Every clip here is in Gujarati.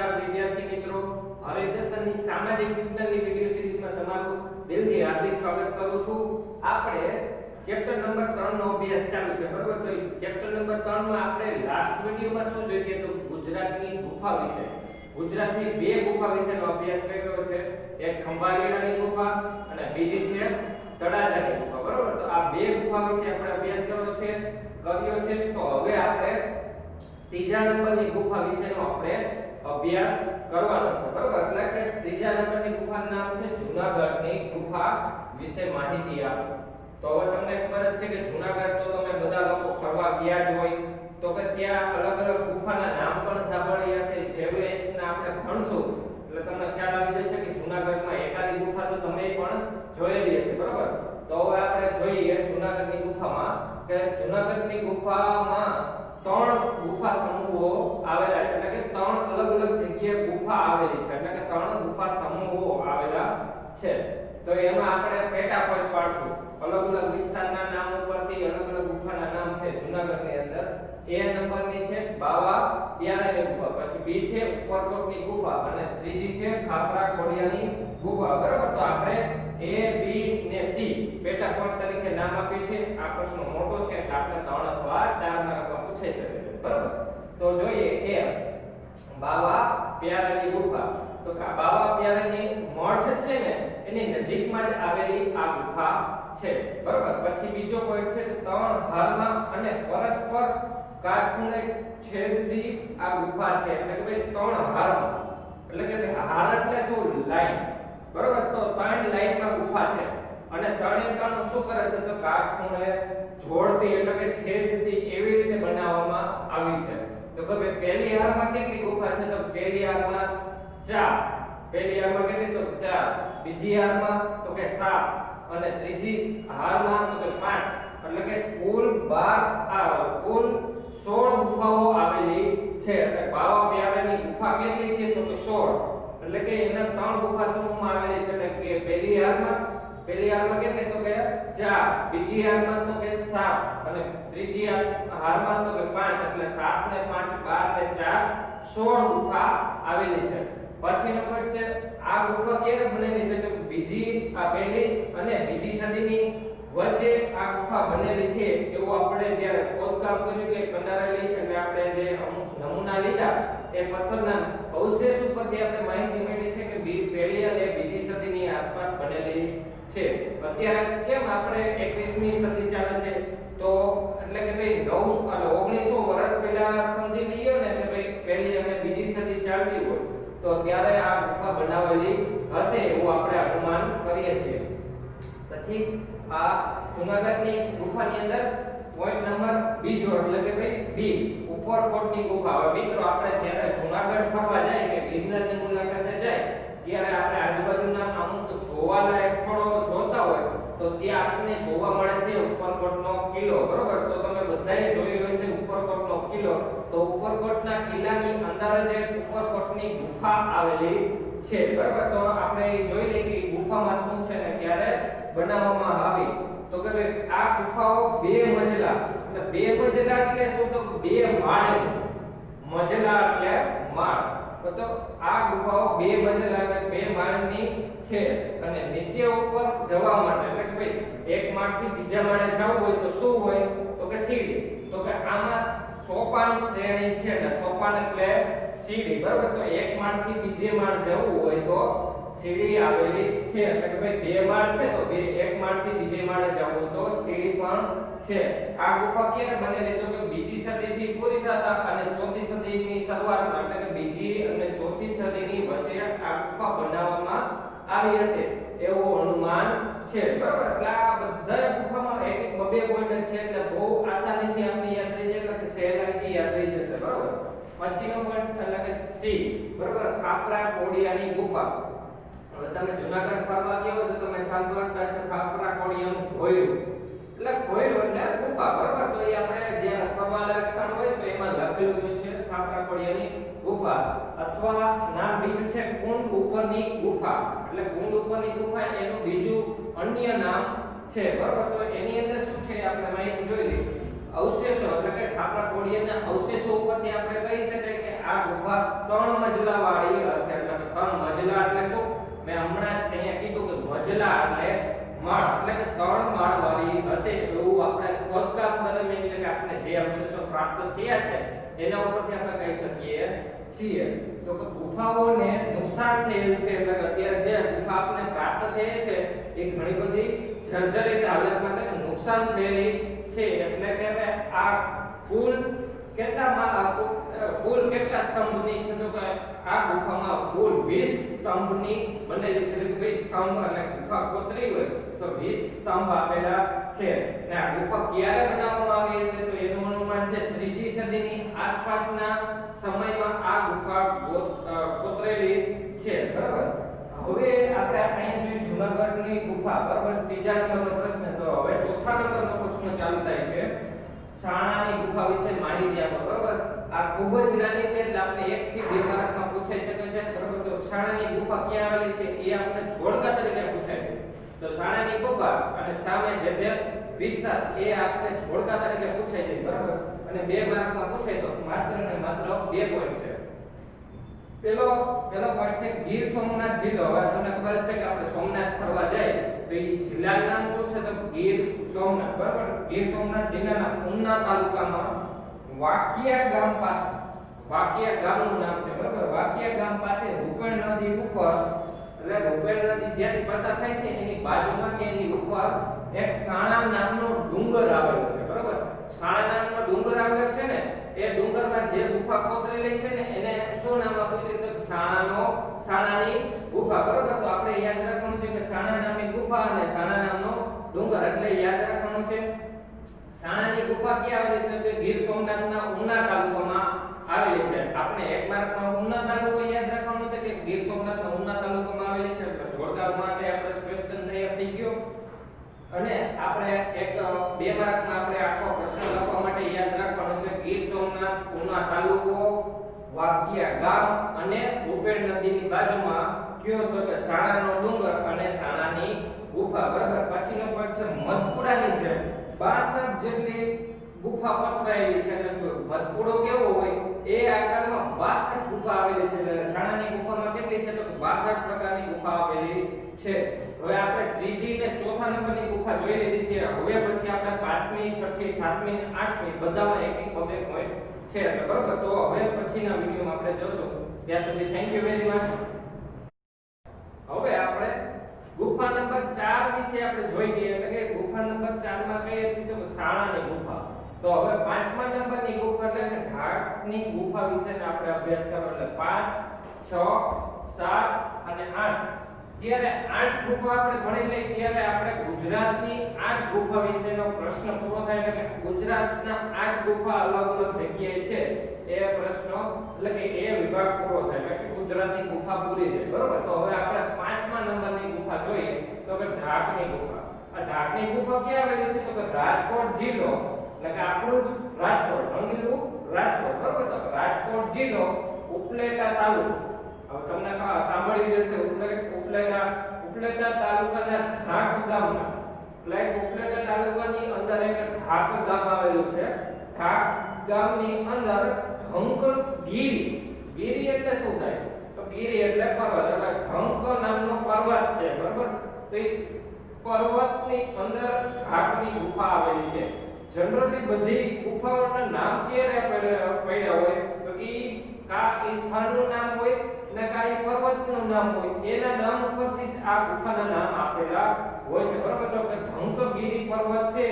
વિદ્યાર્થી મિત્રો, હરિદર્શનની સામાજિક વિજ્ઞાનની વિડિયો સિરીઝમાં તમારું દિલથી હાર્દિક સ્વાગત કરું છું. આપણે ચેપ્ટર નંબર 3 નો અભ્યાસ ચાલુ છે, બરોબર? તો ચેપ્ટર નંબર 3 માં આપણે લાસ્ટ વિડિયોમાં શું જોયું તો ગુજરાતની ગુફા વિશે, ગુજરાતની બે ગુફા વિશેનો અભ્યાસ કર્યો છે. એક ખંભાળિયાની ગુફા અને બીજી છે તળાજાની ગુફા, બરોબર? તો આ બે ગુફા વિશે આપણે અભ્યાસ કર્યો છે. તો હવે આપણે ત્રીજા નંબરની ગુફા વિશેનો આપણે અભ્યાસ કરવાનો છે, બરોબર? એટલે કે ત્રીજા નંબરની ગુફાનું નામ છે જૂનાગઢની ગુફા વિશે માહિતી આપો. તો હવે તમને ખબર જ છે કે જૂનાગઢ તો તમે બધા લોકો ફરવા ગયા જ હોય, તો કે ત્યાં અલગ અલગ ગુફાના નામ પણ સાંભળ્યા છે. જેવી રીતના આપણે ભણશું એટલે તમને ખ્યાલ આવી જશે કે જૂનાગઢમાં એકાદી ગુફા તો તમે પણ જોયેલી હશે, બરોબર? તો હવે આપણે જોઈએ જૂનાગઢની ગુફામાં કે જૂનાગઢની ગુફામાં ત્રણ ગુફા સમૂહો આવેલા છે, એટલે કે ત્રણ અલગ અલગ જગ્યાએ ગુફા આવેલી છે, એટલે કે ત્રણ ગુફા સમૂહો આવેલા છે. તો એમાં આપણે પેટા પોઈન્ટ પાડશું. અલગ અલગ વિસ્તારના નામ ઉપરથી અલગ અલગ ગુફાના નામ છે જૂનાગઢની અંદર. એ નંબરની છે બાવા પ્યારાની ગુફા, પછી બી છે ઉપરકોટની ગુફા અને ત્રીજી છે ખાપરા ખોડિયાની ગુફા, બરાબર? તો આપણે એ બી ને સી પેટા પોઈન્ટ તરીકે નામ આપ્યું છે. આ પ્રશ્ન મોટો છે એટલે આપણે 3 અથવા 4 માર્કમાં પૂછાઈ શકે છે, બરાબર? તો જોઈએ એ બાવા પ્યારાની ગુફા. તો બાવા પ્યારાની મઠ છે ને એની નજીકમાં જ આવેલી આ ગુફા છે, બરાબર? પછી બીજો પોઈન્ટ છે ત્રણ હારમાં અને પરસ્પર કાટખૂણે છેદતી આ ગુફા છે, એટલે કે ભાઈ ત્રણ હારમાં, એટલે કે હાર એટલે શું? લાઈન, બરાબર? તો ત્રણ લાઈનમાં ગુફા છે અને ત્રણે ત્રણ શું કરે છે તો કાટખૂણે જોડતી એટલે કે છેદતી એવી રીતે બનાવવામાં આવી છે. તો કે ભાઈ પહેલી હારમાં કેટલી ગુફા છે? તો પહેલી હારમાં 4, પહેલી હારમાં કેટલી? તો 4, બીજી હારમાં તો કે 7 અને ત્રીજી હારમાં તો કે 5, એટલે કે કુલ 12 કુલ 16 ગુફાઓ આવેલી છે. એટલે બાવા પ્યારાની ગુફા કેટલી છે? તો કે 16, એટલે કે એના ત્રણ ગુફા સમૂહમાં આવેલી છે. એટલે કે પહેલી હારમાં કેટલી? તો કે 4, બીજી હારમાં તો કે 7 અને ત્રીજી હારમાં તો કે 5, એટલે 7 ને 5 12 ને 4 16 ગુફા આવેલી છે. પછી નંબર છે આ ગુફા ક્યારે બનેલી છે? તો બીજી આ પહેલી અને બીજી સદીની વચ્ચે આ ગુફા બનેલી છે એવું આપણે જ્યારે ખોદકામ કર્યું કે કંડારેલી એટલે આપણે જે અમુક નમૂના લીધા એ પથ્થરના અવશેષ ઉપરથી આપણે માહિતી મળી છે કે પહેલી અને બીજી સદીની આસપાસ બનેલી છે. અત્યારે કેમ આપણે 21મી સદી ચાલે છે, તો એટલે કે ભાઈ 1900 વર્ષ પહેલા સમજી લઈએ ને કે ભાઈ પહેલી અને બીજી સદી ચાલતી હોય તો ત્યારે આ ગુફા બનાવેલી હશે એવું આપણે અનુમાન કરીએ છીએ. પછી આ જૂનાગઢની ગુફાની અંદર પોઈન્ટ નંબર બીજો એટલે કે ભાઈ બી ઉપરકોટની ગુફા. હવે મિત્રો આપણે જ્યારે જૂનાગઢ ફરવા જાય કે ગિરનારની મુલાકાતે જાય ત્યારે આપણે આજુબાજુના અમુક જોવાલાયક સ્થળો જોતા હોય તો ત્યાં આપણને જોવા મળે છે ઉપરકોટનો કિલ્લો, બરોબર? તો તમે બધાએ જોયો હશે ઉપરકોટનો કિલ્લો. તો ઉપરકોટના કિલ્લાની અંદર જે ઉપરકોટની ગુફા આવેલી છે, બરાબર? તો આપણે જોઈ લઈએ કે ગુફામાં શું છે ને ક્યારે બનાવવામાં આવી. તો કે આ ગુફાઓ બે મજલા, એટલે બે મજલા એટલે શું? તો બે માળ, મજલા એટલે માળ. તો આ ગુફાઓ બે મજલા એટલે બે માળની છે અને નીચે ઉપર જવા માટે એટલે કે ભાઈ એક માળથી બીજા માળે જવું હોય તો શું હોય? તો કે સીડી. તો કે આમાં સોપાન શ્રેણી છે ને, સોપાન એટલે સીડી, બરાબર? તો એક માળથી બીજે માળ જવું હોય તો સીડી આવેલી છે, એટલે કે ભાઈ બે માળ છે તો એક માળથી બીજે માળે જવું તો સીડી પણ છે. આ ગુફા ક્યારે બનેલી? તો કે બીજી સદીથી પૂરી થતા અને ચોથી સદીની શરૂઆતમાં એટલે કે બીજી અને ચોથી સદીની વચ્ચે આ ગુફા બનાવવામાં આવી હશે એવું અનુમાન છે, બરાબર? એટલે આ બધા ગુફામાં એક એક બે પોઈન્ટ છે એટલે બહુ આસાનીથી આપણે યાદ થઈ જાય, એટલે કે સહેલાઈથી યાદ થઈ જશે, બરાબર? પછીનો પોઈન્ટ એટલે કે સી, બરાબર? ખાપરા ખોડિયાની ગુફા. હવે તમે જૂનાગઢ ફરવા ગયા તો તમે સાંભળતા હશો ખાપરા ખોડિયાનું ભોયરું, એટલે ભોયરું એટલે ગુફા, બરાબર? તો એ આપણે જ્યાં ફરવાલાયક સ્થળ હોય તો એમાં લખેલું છે ખાપરા ખોડિયાની ગુફા. અથવા નામ બીજું છે કુંડ ઉપરની ગુફા, એટલે કુંડ ઉપરની ગુફા એનું બીજું અન્ય નામ છે, બરાબર? તો એની અંદર શું છે આપણે માહિતી જોઈ લઈએ. અવશેષો એટલે કે ખાપરા ખોડિયાના અવશેષો ઉપરથી આપણે કહી શકાય કે આ ગુફા 3 મજલા વાળી હશે એટલે કે 3 મજલા એટલે શું મેં હમણાં જ અહીંયા કીધું કે મજલા એટલે માળ એટલે કે 3 માળ વાળી હશે એવું આપણે ખોદકામ દરમિયાન એટલે કે આપણે જે અવશેષો પ્રાપ્ત થયા છે એના ઉપરથી આપણે કહી શકીએ છીએ તો કે ગુફાઓને નુકસાન થયેલું છે એટલે કે અત્યારે જે ગુફા આપણે પ્રાપ્ત થઈ છે એ ઘણી બધી જર્જરિત હાલતમાં એટલે નુકસાન થયેલી છે એટલે કે આ કુલ કેટલા સ્તંભની છે તો કે આ ગુફામાં કુલ 20 સ્તંભની બનેલી છે એટલે 20 સ્તંભ અને ગુફા કોતરી હોય તો 20 સ્તંભ આપેલા છે અને આ ગુફા ક્યારે બનાવવામાં આવી છે તો એનું અનુમાન છે 3જી સદીની આસપાસના સમયમાં આ ગુફા કોતરેલી છે બરાબર હવે આપણે અહીંયા જૂનાગઢની ગુફા બરાબર ત્રીજા નંબરનો પ્રશ્ન તો હવે ચોથા નંબરનો પ્રશ્ન ચાલુ થાય છે સાણાની ગુફા વિશે માહિતી આપો બરાબર આ ખૂબ જ નાની છે એટલે આપણે 1 થી 2 માર્કમાં પૂછાઈ શકે છે બરાબર તો સાણાની ગુફા ક્યાં આવેલી છે એ આપણે જોડકા તરીકે પૂછાય તો સાણાની ગુફા અને સામે જે વિસ્તાર એ આપણે જોડકા તરીકે પૂછાય છે બરાબર અને 2 માર્કમાં પૂછાય તો માત્ર ને માત્ર 2 પોઈન્ટ છે પેલો પોઈન્ટ છે ગીર સોમનાથ જિલ્લો હવે તમને ખબર છે કે આપણે સોમનાથ ફરવા જાય તો એ જિલ્લાનું નામ શું છે તો ગીર સોમનાથ બરાબર ગીર સોમનાથ જિલ્લાના ઉના તાલુકામાં વાકિયા ગામ પાસે વાકિયા ગામનું નામ છે બરાબર વાકિયા ગામ પાસે રૂપેણ નદી ઉપર એટલે રૂપેણ નદી જ્યાંથી પસાર થાય છે એની બાજુમાં કે એની ઉપર એક સાણા નામનો ડુંગર આવેલો છે બરાબર સાણા નામનો ડુંગર આવેલો છે ને એ ડુંગરમાં જે ગુફા કોતરેલી છે ને એને શું નામ આપ્યું છે તો સાણાની ગુફા બરાબર તો આપણે યાદ રાખવાનું છે કે સાણા નામની ગુફા અને સાણા નામનો ડુંગર એટલે યાદ રાખવાનું છે સાણાની ગુફા ક્યાં આવેલી છે તો ગીર સોમનાથના ઉના તાલુકામાં આવેલી છે આપણે 1 માર્કમાં ઉના તાલુકો યાદ રાખવાનું છે કે ગીર સોમનાથના ઉના તાલુકામાં આવેલી છે એટલે જોડકા માટે આપણે ક્વેશ્ચન તૈયાર થઈ ગયો અને આપણે 2 માર્કમાં આપણે આખો પ્રશ્ન લખવા માટે યાદ રાખવાનું છે ગીર સોમનાથ ઉના તાલુકો વાકિયા ગામ અને રૂપેણ નદીની બાજુમાં કયો તો કે સાણાનો ડુંગર અને સાણાની ગુફા બરાબર પછીનો પોઈન્ટ છે મધપુડાની છે 62 જેટલી ગુફા પથરાયેલી છે એટલે મધપુડો કેવો હોય એ આકારમાં 62 ગુફા આવેલી છે એટલે સાણાની ગુફામાં કેટલી છે તો 62 પ્રકારની ગુફા આવેલી છે હવે આપણે ત્રીજી ને ચોથા નંબરની ગુફા જોઈ લીધી છે હવે પછી આપણે 5મી 6મી 7મી અને 8મી બધામાં એક એક પોઈન્ટ છે એટલે બરાબર તો હવે પછીના વિડિયોમાં આપણે જોશું ત્યાં સુધી થેન્ક યુ વેરી મચ હવે આપણે ગુફા નંબર 4 વિશે આપણે જોઈ ગઈ એટલે કે ગુફા નંબર 4 માં કઈ હતી તો સાણાની ગુફા તો હવે 5મા નંબરની ગુફા એટલે કે ઢાકની ગુફા વિશે આપણે અભ્યાસ કરવાનો એટલે 5 6 7 અને 8 જ્યારે 8 ગુફા આપણે ભણી લઈ ત્યારે આપણે ગુજરાતની 8 ગુફા વિશેનો પ્રશ્ન પૂરો થાય એટલે કે ગુજરાતના 8 ગુફા અલગ અલગ જગ્યાએ છે એ પ્રશ્ન એટલે કે એ વિભાગ પૂરો થાય એટલે કે ગુજરાતની ગુફા પૂરી થાય બરોબર તો હવે આપણે 5મા નંબરની ગુફા જોઈએ તો કે ઢાકની ગુફા આ ઢાકની ગુફા ક્યાં આવેલી છે તો કે રાજકોટ જિલ્લો એટલે કે આપણું જ રાજકોટ રંગીલું રાજકોટ બરોબર તો રાજકોટ જિલ્લો ઉપલેટા તાલુકો હવે તમને સાંભળી જશે ઉપલેટા તાલુકાના ઢાક ગામમાં એટલે ઉપલેટા તાલુકાની અંદર એક ઢાક ગામ આવેલું છે ઢાક ગામની અંદર ગીરી એટલે શું થાય તો ગીરી એટલે પર્વત એટલે ઢંક નામનો પર્વત છે બરાબર તો એ પર્વતની અંદર ઢાકની ગુફા આવેલી છે જનરલી બધી ગુફાઓના નામ ક્યારે પડ્યા હોય તો એ સ્થાનનું નામ હોય ને કાઈ પર્વતનું નામ હોય એના નામ ઉપરથી જ આ ગુફાના નામ આપેલા હોય છે બરાબર તો કે ઢંકગીરી પર્વત છે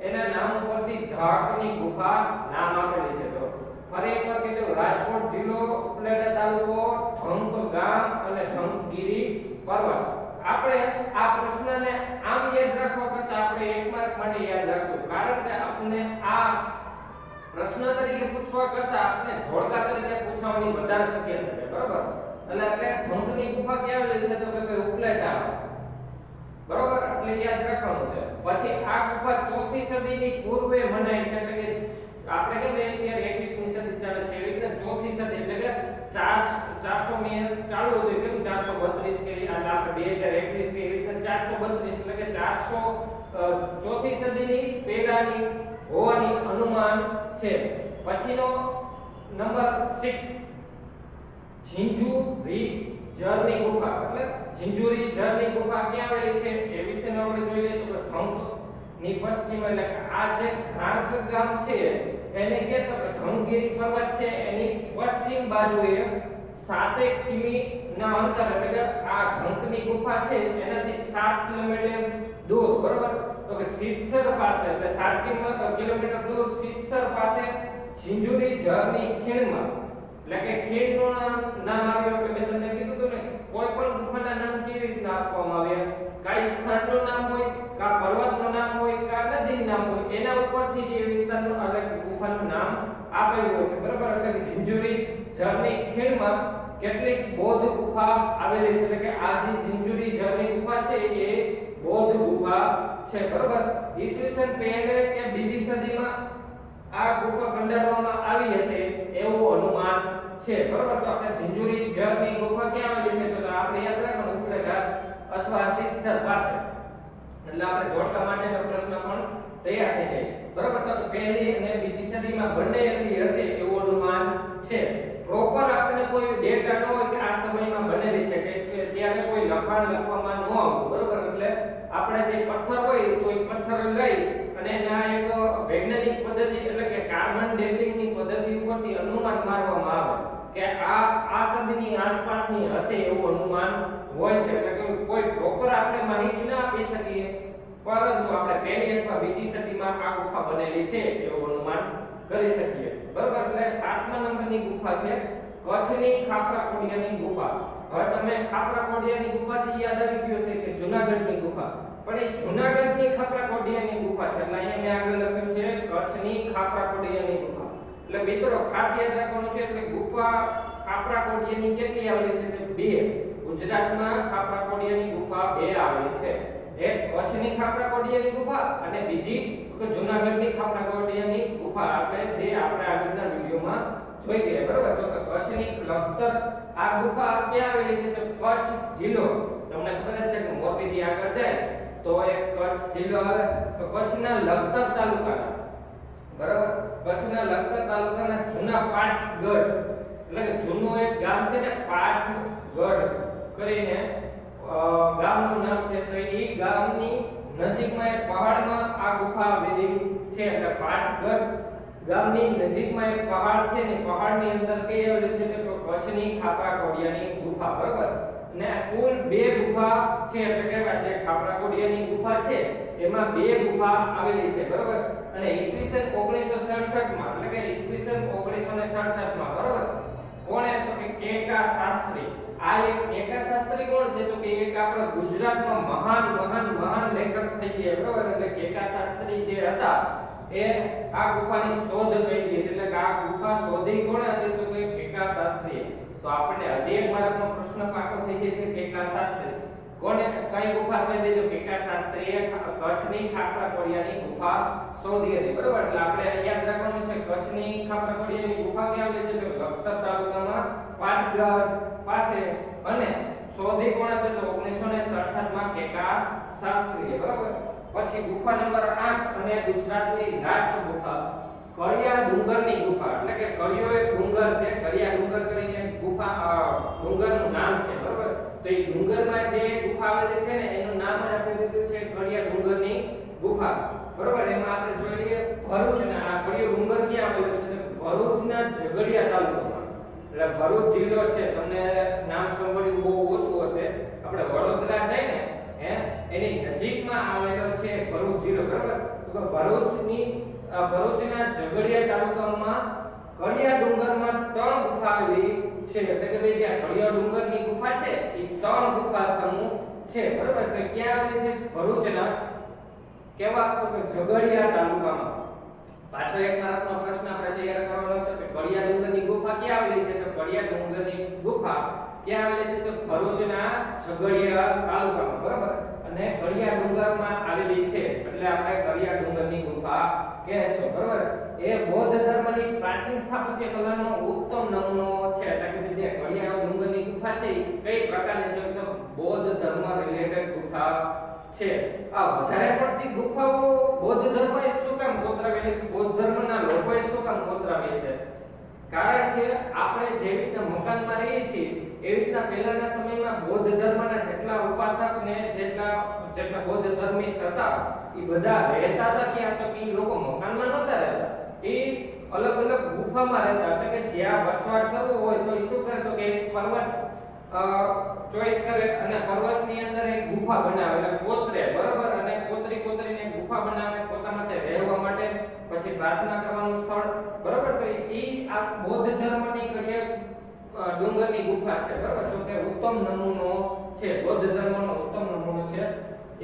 એના નામ ઉપરથી ઢાકની ગુફા નામ આપેલી છે તો ફરી એકવાર કીધું રાજકોટ જિલ્લો ઉપલેટા તાલુકો ઢંક ગામ અને ઢંકગીરી પર્વત આપણે આ પ્રશ્નને આમ યાદ રાખવા કરતા આપણે 1 માર્ક માટે યાદ રાખશું કારણ કે આપણે આ પ્રશ્ન તરીકે પૂછવા કરતા આપણે જોડકા તરીકે પૂછવાની વધારે શક્યતા છે બરાબર એટલે કે ઢંકની ગુફા ક્યાં આવેલી છે તો કે ઉપલેટા બરાબર એટલે યાદ રાખવાનું છે પછી આ ગુફા 4થી સદીની પૂર્વે બનાવી છે એટલે કે આપણે કે અત્યારે 21મી સદી ચાલે છે એવી રીતે 4થી સદી એટલે કે 400 મી ચાલુ હતું કેમ 432 કે અને આપણે 2021 કે એવી રીતે 432 એટલે કે 4થી સદીની પહેલાની હોવાની અનુમાન છે પછીનો નંબર 6 ઝિંઝુરી જરની ગુફા એટલે ઝિંઝુરી જરની ગુફા ક્યાં આવેલી છે એ વિશેનો આપણે જોઈએ તો ઢંગની પશ્ચિમ એટલે આ જે ઘાણક ગામ છે એને કે તો ઢંગગીરી પર્વત છે એની પશ્ચિમ બાજુએ 7 કિમી ના અંતર એટલે કે આ ઢંગની ગુફા છે એનાથી 7 કિલોમીટર દૂર બરોબર તો કે સિત્સર પાસે એટલે 7 કિલોમીટર દૂર સિત્સર પાસે ઝિંઝુરી જરની ખીણમાં એટલે કે ખીણનું નામ આવ્યું કે મેં તમને કીધું હતું ને કોઈ પણ ગુફાના નામ કેવી રીતના આપવામાં આવ્યા કઈ સ્થળનું નામ હોય કા પર્વતનું નામ હોય કા નદીનું નામ હોય એના ઉપરથી જે વિસ્તારનું અલગ ગુફાનું નામ આપેલું હોય છે બરાબર એટલે કે ઝિંઝુરી જરની ખીણમાં કેટલીક બૌદ્ધ ગુફા આવેલી છે એટલે કે આ જે ઝિંઝુરી જરની ગુફા છે એ બૌદ્ધ ગુફા છે બરાબર ઈસવીસન પહેલે કે બીજી સદીમાં આ ગુફા ખંડારવામાં આવી હશે એવું અનુમાન છે બરાબર તો આપણે ઝિંઝુરી જરની ગુફા ક્યાં આવેલી છે તો આપણે યાદ રાખવાનું ઉત્તરાઘાટ અથવા સિત્સર પાસે એટલે આપણે જોડકા માટેનો પ્રશ્ન પણ તૈયાર થઈ જાય બરાબર તો પહેલી અને બીજી સદીમાં બંને એટલી હશે એવું અનુમાન છે પ્રોપર આપણે કોઈ ડેટા ન હોય કે આ સમયમાં બનેલી છે કે ત્યારે કોઈ લખાણ લખવામાં ન આવતું બરાબર એટલે આપણે જે પથ્થર હોય તો એ પથ્થર લઈ અને એના એક વૈજ્ઞાનિક પદ્ધતિ એટલે કે કાર્બન ડેટિંગની પદ્ધતિ ઉપરથી અનુમાન મારવામાં આવે કે આ સદીની આસપાસની હશે એવું અનુમાન હોય છે એટલે કે કોઈ પ્રોપર આપણે માહિતી ના આપી શકીએ પરંતુ આપણે પહેલી અથવા બીજી સદીમાં આ ગુફા બનેલી છે એવું અનુમાન કરી શકીએ બરાબર એટલે 7મા નંબરની ગુફા છે કચ્છની ખાપરા કોડિયાની ગુફા હવે તમે ખાપરા કોડિયાની ગુફાથી યાદ આવી ગયો છે કે જૂનાગઢની ગુફા પણ એ જૂનાગઢની ખાપરા કોડિયાની ગુફા છે એટલે અહીંયા મેં આગળ લખ્યું છે કચ્છની ખાપરા કોડિયાની ગુફા એટલે મિત્રો ખાસ યાદ રાખવાનું છે કે ગુફા ખાપરા કોડિયાની કેટલી આવેલી છે તે 2 ગુજરાતમાં ખાપરા કોડિયાની ગુફા 2 આવેલી છે એક કચ્છની ખાપરા કોડિયાની ગુફા અને બીજી તો જૂનાગઢની ખાપરા કોડિયાની ગુફા આપણે જે આપણે આગળના વિડિયોમાં જોઈ ગયા બરાબર તો કચ્છની લખતર આ ગુફા ક્યાં આવેલી છે તો કચ્છ જિલ્લો તમને ખબર છે કે મોરબીથી આગળ જાય તો એક કચ્છ જિલ્લો આવે તો કચ્છના લખતર તાલુકાના બરાબર કચ્છના લખતર તાલુકાના જૂના પાટગઢ એટલે કે જૂનું એક ગામ છે ને પાટગઢ કરીને ગામનું નામ છે તો એ ગામની નજીકમાં એક પહાડમાં આ ગુફા આવેલી છે એટલે પાટગઢ ગામની નજીકમાં એક પહાડ છે ને પહાડની અંદર કઈ આવેલી છે તો કચ્છની ખાપરા કોડિયાની ગુફા બરાબર ને કુલ 2 ગુફા છે એટલે કે જે ખાપરા કોડિયાની ગુફા છે એમાં 2 ગુફા આવેલી છે બરાબર અને ઈસવીસન 1967 માં એટલે કે ઈસવીસન 1967 માં બરાબર કોણે તો કે કેકા શાસ્ત્રી આ એક કેકા શાસ્ત્રી કોણ છે તો કે એક આપણા ગુજરાતમાં મહાન લેખક થઈ ગયા બરાબર એટલે કેકા શાસ્ત્રી જે હતા એ આ ગુફાની શોધ કરી એટલે કે આ ગુફા શોધી કોણે હતી તો કે કેકા શાસ્ત્રી તો આપણે હજી એક માર્કનો પ્રશ્ન પાકો થઈ જાય છે કેકા શાસ્ત્રી કોણે કઈ ગુફા શોધી તો કેકા શાસ્ત્રીએ કચ્છની ખાપરા કોડિયાની ગુફા શોધી હતી બરાબર એટલે આપણે યાદ રાખવાનું છે કચ્છની ખાપરા કોડિયાની ગુફા ક્યાં આવેલી છે તો લખતર તાલુકામાં પાટગઢ પાસે અને શોધી કોણે તો 1967 માં કેકા શાસ્ત્રીએ બરાબર પછી ગુફા નંબર 8 અને ગુજરાતની રાષ્ટ્ર ગુફા કળિયા ડુંગરની ગુફા એટલે કે કળિયો એક ડુંગર છે કળિયા ડુંગર કરીને ગુફા ડુંગરનું નામ છે બરાબર તો એ ડુંગરમાં જે ગુફા આવેલી છે ને એનું નામ આપણે દીધું છે કળિયા ડુંગરની ગુફા બરાબર એમાં આપણે જોઈ લઈએ ભરૂચના આ કળિયો ડુંગર ક્યાં આવેલો છે ભરૂચના ઝઘડિયા તાલુકામાં એટલે ભરૂચ જિલ્લો છે તમને નામ સાંભળ્યું બહુ ઓછું હશે આપણે વડોદરા જાય ને એની નજીકમાં આવેલો છે ભરૂચ જિલ્લો બરાબર તો ભરૂચના ઝઘડિયા તાલુકામાં કળિયા ડુંગરમાં 3 ગુફા આવેલી છે એટલે કે ભાઈ જ્યાં કળિયા ડુંગરની ગુફા છે એ 3 ગુફા સમૂહ છે બરાબર તો ક્યાં આવેલી છે ભરૂચના કેવા તો કે ઝઘડિયા તાલુકામાં પાછો એક માર્કનો પ્રશ્ન આપણે તૈયાર કરવાનો હતો કે કળિયા ડુંગરની ગુફા ક્યાં આવેલી છે તો કળિયા ડુંગરની ગુફા ક્યાં આવેલી છે તો ભરૂચના ઝઘડિયા તાલુકામાં બરાબર અને કળિયા ડુંગરમાં આવેલી છે એટલે આપણે કળિયા ડુંગરની ગુફા કહેશું બરાબર એ બૌદ્ધ ધર્મની પ્રાચીન સ્થાપત્ય કલાનો ઉત્તમ નમૂનો છે એટલે કે જે કળિયા ડુંગરની ગુફા છે કઈ પ્રકારની છે તો બૌદ્ધ ધર્મ રિલેટેડ ગુફા છે આ વધારે પડતી ગુફાઓ બૌદ્ધ ધર્મએ શું કામ કોતરાવેલી બૌદ્ધ ધર્મના લોકોએ શું કામ કોતરાવી છે કારણ કે આપણે જેવી રીતના મકાનમાં રહીએ છીએ એવી રીતના પહેલાના સમયમાં બૌદ્ધ ધર્મના જેટલા ઉપાસક ને જેટલા બૌદ્ધ ધર્મિષ્ઠ હતા એ બધા રહેતા હતા ક્યાં તો કે લોકો મકાનમાં નહોતા રહેતા, એ અલગ અલગ ગુફામાં રહેતા, એટલે કે જ્યાં વસવાટ કરવો હોય તો એ શું કરે તો કે એક પર્વત ચોઈસ કરે અને પર્વતની અંદર એક ગુફા બનાવે, એટલે કોતરે, બરોબર, અને કોતરીને ગુફા બનાવે પોતા માટે રહેવા માટે, પછી પ્રાર્થના કરવાનું સ્થળ, બરોબર. તો ઈ આ બૌદ્ધ ધર્મની કડીએ ડુંગરની ગુફા છે, બરોબર. તો કે ઉત્તમ નમૂનો છે, બૌદ્ધ ધર્મનો ઉત્તમ નમૂનો છે.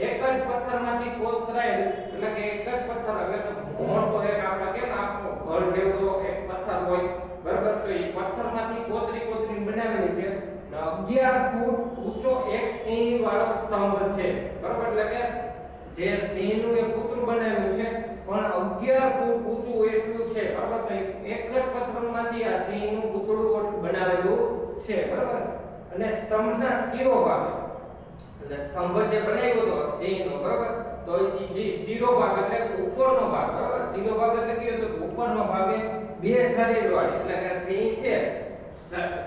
એક જ પથ્થરમાંથી કોતરાયેલ, એટલે કે એક જ પથ્થર, એટલે કે મોટો એક આપણે કેમ આખો ઘર જેવો એક પથ્થર હોય, બરોબર. તો એ પથ્થરમાંથી કોતરી બનાવેલી છે. 11 ફૂટ ઊંચો એક સિંહ વાળો સ્તંભ છે, બરોબર. એટલે કે જે સિંહનું એક પુતળું બનાવ્યું છે પણ 11 ફૂટ ઊંચું એટલું છે, બરોબર. તો એક જ પથ્થરમાંથી આ સિંહનું પુતળું બનાવેલું છે, બરોબર. અને સ્તંભના શિરોભાગ, એટલે સ્તંભ જે બનાવ્યો હતો સિંહનો, બરોબર, તો જે શિરોભાગ એટલે ઉપરનો ભાગ, બરોબર. શિરોભાગ એટલે કયો તો ઉપરનો ભાગે બે શરીર વાળી, એટલે કે સિંહ છે,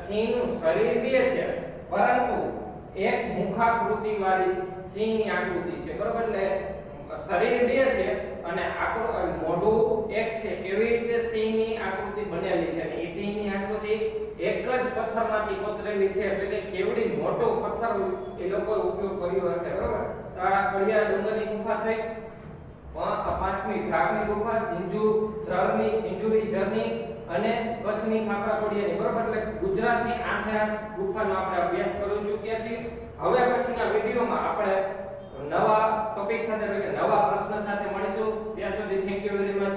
સિંહનું શરીર બે છે પરંતુ એક મુખાકૃતિ વાળી સિંહની આકૃતિ છે, બરોબર. એટલે શરીર બે છે અને મોઢું એક છે, એવી રીતે સિંહની આકૃતિ બનેલી છે. અને એ સિંહની આકૃતિ એક જ પથ્થરમાંથી કોતરેલી છે, એટલે કે કેવડી મોટો પથ્થર એ લોકો ઉપયોગ કર્યો હશે, બરોબર. તો આ કડિયા ડુંગરની ગુફા થઈ. પાંચમી ઢાકની ગુફા, ઝિંઝુરી ઝરની અને કચ્છની ખાપરા કોડિયાની, બરોબર. એટલે ગુજરાતની 8 ગુફાનો આપણે અભ્યાસ કરી ચૂક્યા છીએ. હવે પછીના વિડિયોમાં આપણે નવા ટોપિક સાથે, એટલે કે નવા પ્રશ્ન સાથે મળીશું. ત્યાં સુધી થેન્ક યુ વેરી મચ.